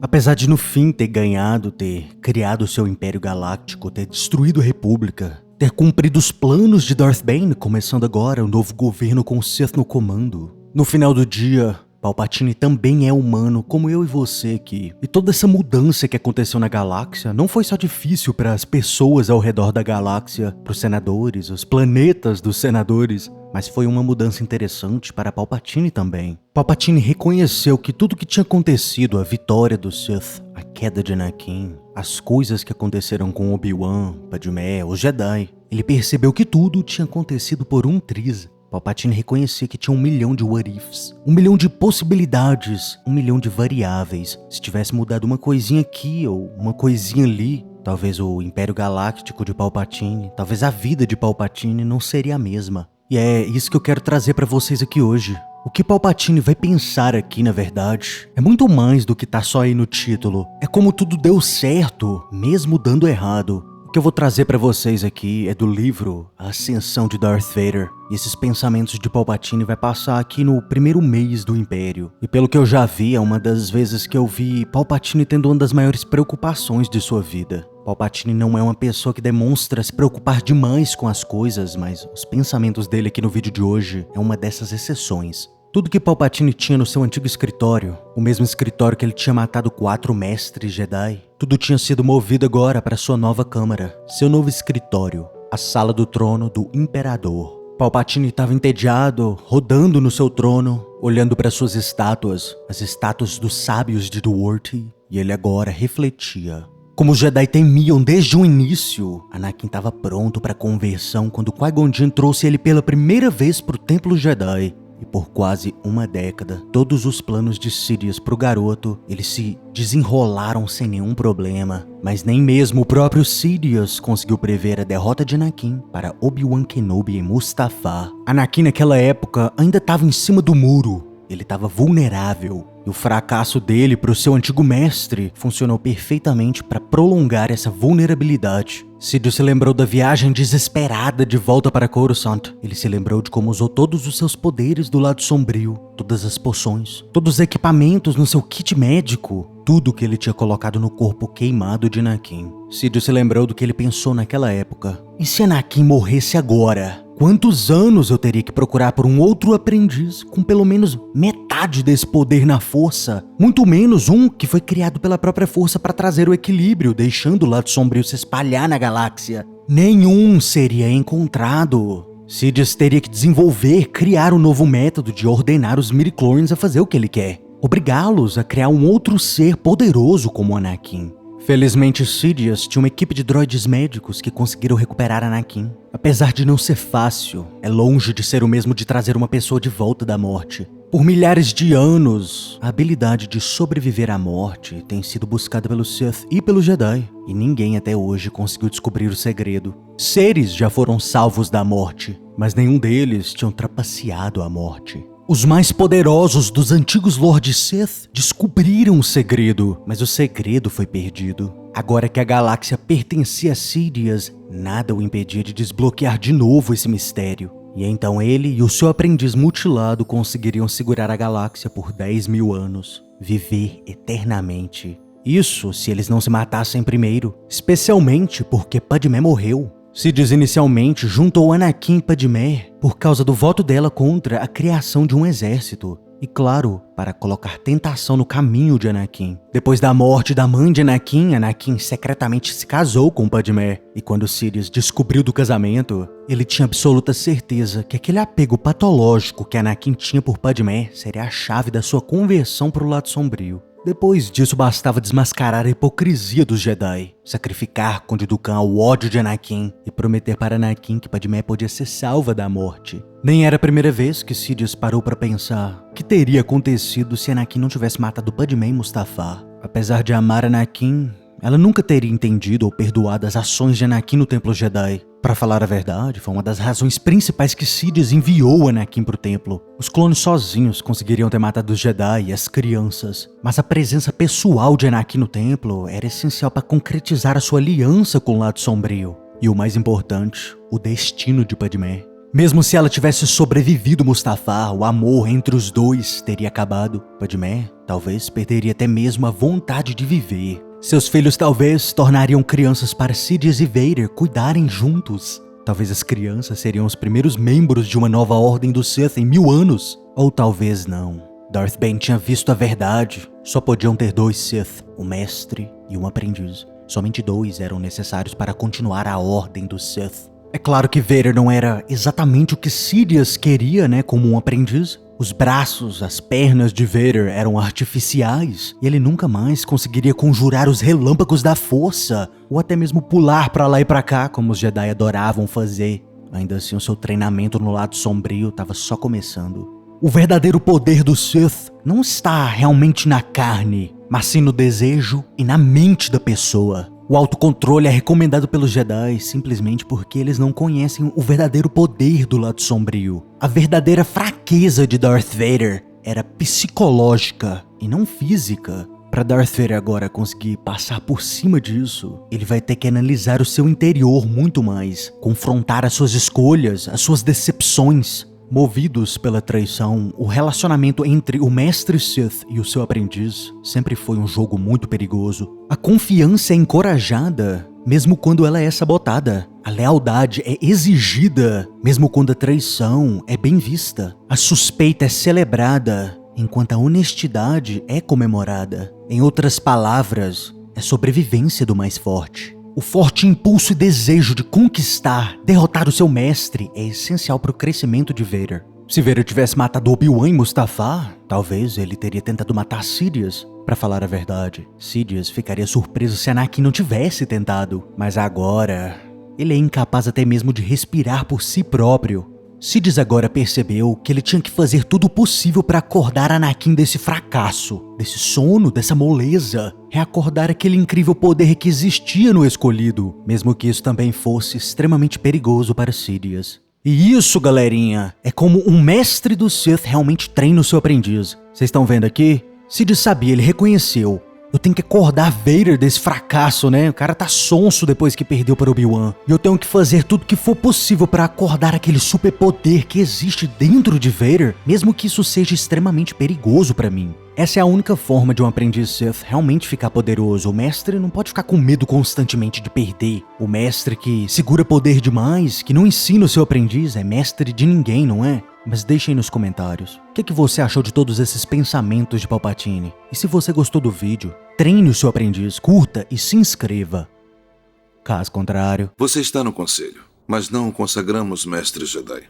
Apesar de no fim ter ganhado, ter criado seu Império Galáctico, ter destruído a República, ter cumprido os planos de Darth Bane, começando agora o novo governo com o Sith no comando, no final do dia, Palpatine também é humano como eu e você aqui. E toda essa mudança que aconteceu na galáxia não foi só difícil para as pessoas ao redor da galáxia, para os senadores, os planetas dos senadores, mas foi uma mudança interessante para Palpatine também. Palpatine reconheceu que tudo que tinha acontecido, a vitória do Sith, a queda de Anakin, as coisas que aconteceram com Obi-Wan, Padmé, os Jedi, ele percebeu que tudo tinha acontecido por um triz. Palpatine reconhecia que tinha 1 milhão de what ifs, 1 milhão de possibilidades, 1 milhão de variáveis. Se tivesse mudado uma coisinha aqui ou uma coisinha ali, talvez o Império Galáctico de Palpatine, talvez a vida de Palpatine não seria a mesma. E é isso que eu quero trazer pra vocês aqui hoje. O que Palpatine vai pensar aqui, na verdade, é muito mais do que tá só aí no título. É como tudo deu certo, mesmo dando errado. O que eu vou trazer pra vocês aqui é do livro A Ascensão de Darth Vader. E esses pensamentos de Palpatine vai passar aqui no primeiro mês do Império. E pelo que eu já vi, é uma das vezes que eu vi Palpatine tendo uma das maiores preocupações de sua vida. Palpatine não é uma pessoa que demonstra se preocupar demais com as coisas, mas os pensamentos dele aqui no vídeo de hoje é uma dessas exceções. Tudo que Palpatine tinha no seu antigo escritório, o mesmo escritório que ele tinha matado 4 mestres Jedi, tudo tinha sido movido agora para sua nova câmara, seu novo escritório, a sala do trono do Imperador. Palpatine estava entediado, rodando no seu trono, olhando para suas estátuas, as estátuas dos sábios de Duarte, e ele agora refletia. Como os Jedi temiam desde o início, Anakin estava pronto para a conversão quando Qui-Gon Jinn trouxe ele pela primeira vez para o Templo Jedi. E por quase uma década, todos os planos de Sidious pro garoto, eles se desenrolaram sem nenhum problema. Mas nem mesmo o próprio Sidious conseguiu prever a derrota de Anakin para Obi-Wan Kenobi e Mustafar. Anakin naquela época ainda estava em cima do muro, ele estava vulnerável. E o fracasso dele para o seu antigo mestre funcionou perfeitamente para prolongar essa vulnerabilidade. Sidious se lembrou da viagem desesperada de volta para Coruscant. Ele se lembrou de como usou todos os seus poderes do lado sombrio, todas as poções, todos os equipamentos no seu kit médico, tudo que ele tinha colocado no corpo queimado de Anakin. Sidious se lembrou do que ele pensou naquela época. E se Anakin morresse agora? Quantos anos eu teria que procurar por um outro aprendiz com pelo menos metade desse poder na força? Muito menos um que foi criado pela própria força para trazer o equilíbrio, deixando o lado sombrio se espalhar na galáxia. Nenhum seria encontrado. Sidious teria que desenvolver, criar um novo método de ordenar os midichlorians a fazer o que ele quer. Obrigá-los a criar um outro ser poderoso como Anakin. Felizmente, Sidious tinha uma equipe de droides médicos que conseguiram recuperar Anakin. Apesar de não ser fácil, é longe de ser o mesmo de trazer uma pessoa de volta da morte. Por milhares de anos, a habilidade de sobreviver à morte tem sido buscada pelos Sith e pelos Jedi, e ninguém até hoje conseguiu descobrir o segredo. Seres já foram salvos da morte, mas nenhum deles tinha trapaceado a morte. Os mais poderosos dos antigos Lords Sith descobriram o segredo, mas o segredo foi perdido. Agora que a galáxia pertencia a Sidious, nada o impedia de desbloquear de novo esse mistério. E então ele e o seu aprendiz mutilado conseguiriam segurar a galáxia por 10 mil anos, viver eternamente. Isso se eles não se matassem primeiro, especialmente porque Padmé morreu. Sidious inicialmente juntou Anakin e Padmé por causa do voto dela contra a criação de um exército. E claro, para colocar tentação no caminho de Anakin. Depois da morte da mãe de Anakin, Anakin secretamente se casou com Padmé. E quando Sidious descobriu do casamento, ele tinha absoluta certeza que aquele apego patológico que Anakin tinha por Padmé seria a chave da sua conversão para o lado sombrio. Depois disso, bastava desmascarar a hipocrisia dos Jedi, sacrificar Conde Dooku ao ódio de Anakin e prometer para Anakin que Padmé podia ser salva da morte. Nem era a primeira vez que Sidious parou para pensar o que teria acontecido se Anakin não tivesse matado Padmé e Mustafar. Apesar de amar Anakin, ela nunca teria entendido ou perdoado as ações de Anakin no Templo Jedi. Para falar a verdade, foi uma das razões principais que Sidious enviou Anakin pro templo. Os clones sozinhos conseguiriam ter matado os Jedi e as crianças, mas a presença pessoal de Anakin no templo era essencial para concretizar a sua aliança com o lado sombrio. E o mais importante, o destino de Padmé. Mesmo se ela tivesse sobrevivido Mustafar, o amor entre os dois teria acabado. Padmé talvez perderia até mesmo a vontade de viver. Seus filhos talvez tornariam crianças para Sidious e Vader cuidarem juntos. Talvez as crianças seriam os primeiros membros de uma nova ordem do Sith em 1000 anos. Ou talvez não. Darth Bane tinha visto a verdade. Só podiam ter 2 Sith, o mestre e um aprendiz. Somente 2 eram necessários para continuar a ordem do Sith. É claro que Vader não era exatamente o que Sidious queria, como um aprendiz. Os braços, as pernas de Vader eram artificiais e ele nunca mais conseguiria conjurar os relâmpagos da força ou até mesmo pular pra lá e pra cá, como os Jedi adoravam fazer. Ainda assim, o seu treinamento no lado sombrio estava só começando. O verdadeiro poder do Sith não está realmente na carne, mas sim no desejo e na mente da pessoa. O autocontrole é recomendado pelos Jedi simplesmente porque eles não conhecem o verdadeiro poder do lado sombrio. A verdadeira fraqueza de Darth Vader era psicológica e não física. Para Darth Vader agora conseguir passar por cima disso, ele vai ter que analisar o seu interior muito mais, confrontar as suas escolhas, as suas decepções. Movidos pela traição, o relacionamento entre o mestre Sith e o seu aprendiz sempre foi um jogo muito perigoso. A confiança é encorajada, mesmo quando ela é sabotada. A lealdade é exigida, mesmo quando a traição é bem vista. A suspeita é celebrada, enquanto a honestidade é comemorada. Em outras palavras, é sobrevivência do mais forte. O forte impulso e desejo de conquistar, derrotar o seu mestre é essencial para o crescimento de Vader. Se Vader tivesse matado Obi-Wan e Mustafar, talvez ele teria tentado matar Sidious. Para falar a verdade, Sidious ficaria surpreso se Anakin não tivesse tentado. Mas agora, ele é incapaz até mesmo de respirar por si próprio. Sidious agora percebeu que ele tinha que fazer tudo o possível para acordar Anakin desse fracasso, desse sono, dessa moleza. Reacordar aquele incrível poder que existia no escolhido, mesmo que isso também fosse extremamente perigoso para Sidious. E isso, galerinha, é como um mestre do Sith realmente treina o seu aprendiz. Vocês estão vendo aqui? Sidious sabia, ele reconheceu. Eu tenho que acordar Vader desse fracasso, O cara tá sonso depois que perdeu para Obi-Wan. E eu tenho que fazer tudo que for possível para acordar aquele superpoder que existe dentro de Vader, mesmo que isso seja extremamente perigoso para mim. Essa é a única forma de um aprendiz Sith realmente ficar poderoso. O mestre não pode ficar com medo constantemente de perder. O mestre que segura poder demais, que não ensina o seu aprendiz, é mestre de ninguém, não é? Mas deixem aí nos comentários, o que você achou de todos esses pensamentos de Palpatine? E se você gostou do vídeo, treine o seu aprendiz, curta e se inscreva. Caso contrário... Você está no conselho, mas não consagramos mestres Jedi.